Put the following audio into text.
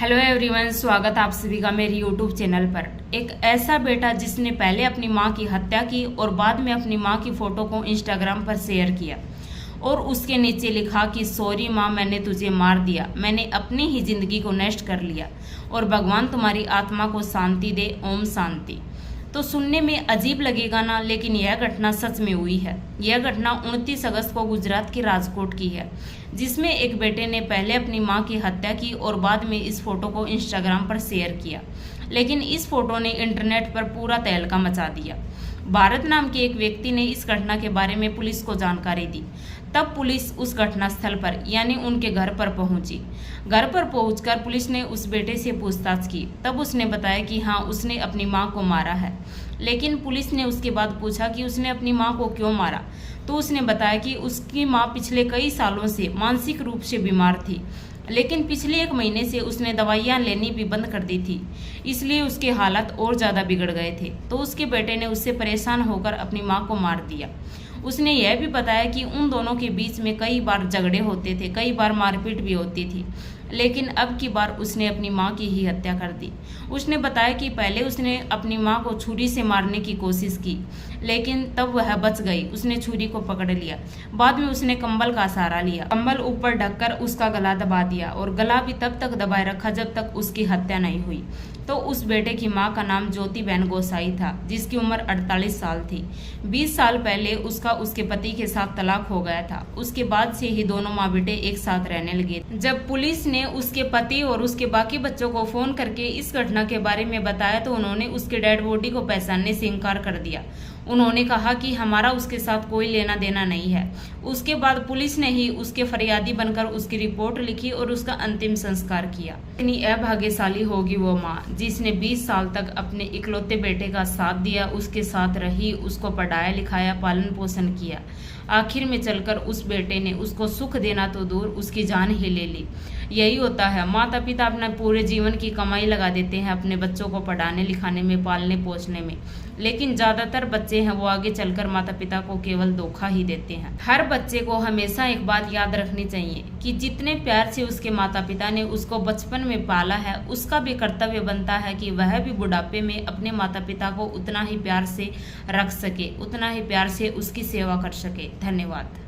Hello everyone, स्वागत आप सभी का मेरे यूट्यूब चैनल पर। एक ऐसा बेटा जिसने पहले अपनी मां की हत्या की और बाद में अपनी मां की फोटो को इंस्टाग्राम पर शेयर किया और उसके नीचे लिखा कि सॉरी मां, मैंने तुझे मार दिया, मैंने अपनी ही जिंदगी को नष्ट कर लिया और भगवान तुम्हारी आत्मा को शांति दे, ओम शांति। तो सुनने में अजीब लगेगा ना, लेकिन यह घटना सच में हुई है। यह घटना 29 अगस्त को गुजरात के राजकोट की है, जिसमें एक बेटे ने पहले अपनी मां की हत्या की और बाद में इस फोटो को इंस्टाग्राम पर शेयर किया। लेकिन इस फोटो ने इंटरनेट पर पूरा तहलका मचा दिया। भारत नाम के एक व्यक्ति ने इस घटना के बारे में पुलिस को जानकारी दी। तब पुलिस उस घटनास्थल पर यानी उनके घर पर पहुंची। घर पर पहुंचकर पुलिस ने उस बेटे से पूछताछ की। तब उसने बताया कि हाँ, उसने अपनी मां को मारा है। लेकिन पुलिस ने उसके बाद पूछा कि उसने अपनी मां को क्यों मारा, तो उसने बताया कि उसकी मां पिछले कई सालों से मानसिक रूप से बीमार थी, लेकिन पिछले 1 महीने से उसने दवाइयां लेनी भी बंद कर दी थी, इसलिए उसके हालात और ज़्यादा बिगड़ गए थे। तो उसके बेटे ने उससे परेशान होकर अपनी मां को मार दिया। उसने यह भी बताया कि उन दोनों के बीच में कई बार झगड़े होते थे, कई बार मारपीट भी होती थी, लेकिन अब की बार उसने अपनी मां की ही हत्या कर दी। उसने बताया कि पहले उसने अपनी मां को छुरी से मारने की कोशिश की, लेकिन तब वह बच गई। उसने छुरी को पकड़ लिया। बाद में उसने कंबल का सहारा लिया, कंबल ऊपर ढककर उसका गला दबा दिया और गला भी तब तक दबाए रखा जब तक उसकी हत्या नहीं हुई। तो उस बेटे की मां का नाम ज्योति बहन गोसाई था, जिसकी उम्र 48 साल थी। 20 साल पहले उसका उसके पति के साथ तलाक हो गया था। उसके बाद से ही दोनों माँ बेटे एक साथ रहने लगे। जब पुलिस ने उसके पति और उसके बाकी बच्चों को फोन करके इस घटना के बारे में बताया, तो उन्होंने उसके डेड बॉडी को पहचानने से इनकार कर दिया। उन्होंने कहा कि हमारा उसके साथ कोई लेना देना नहीं है। उसके बाद पुलिस ने ही उसके फरियादी बनकर उसकी रिपोर्ट लिखी और उसका अंतिम संस्कार किया। इतनी अभाग्यशाली होगी वो माँ, जिसने 20 साल तक अपने इकलौते बेटे का साथ दिया, उसके साथ रही, उसको पढ़ाया लिखाया, पालन पोषण किया। आखिर में चलकर उस बेटे ने उसको सुख देना तो दूर, उसकी जान ही ले ली। यही होता है, माता पिता अपना पूरे जीवन की कमाई लगा देते हैं अपने बच्चों को पढ़ाने लिखाने में, पालने पोसने में, लेकिन ज्यादातर बच्चे हैं वो आगे चलकर माता पिता को केवल धोखा ही देते हैं। हर बच्चे को हमेशा एक बात याद रखनी चाहिए कि जितने प्यार से उसके माता पिता ने उसको बचपन में पाला है, उसका भी कर्तव्य बनता है कि वह भी बुढ़ापे में अपने माता पिता को उतना ही प्यार से रख सके, उतना ही प्यार से उसकी सेवा कर सके। धन्यवाद।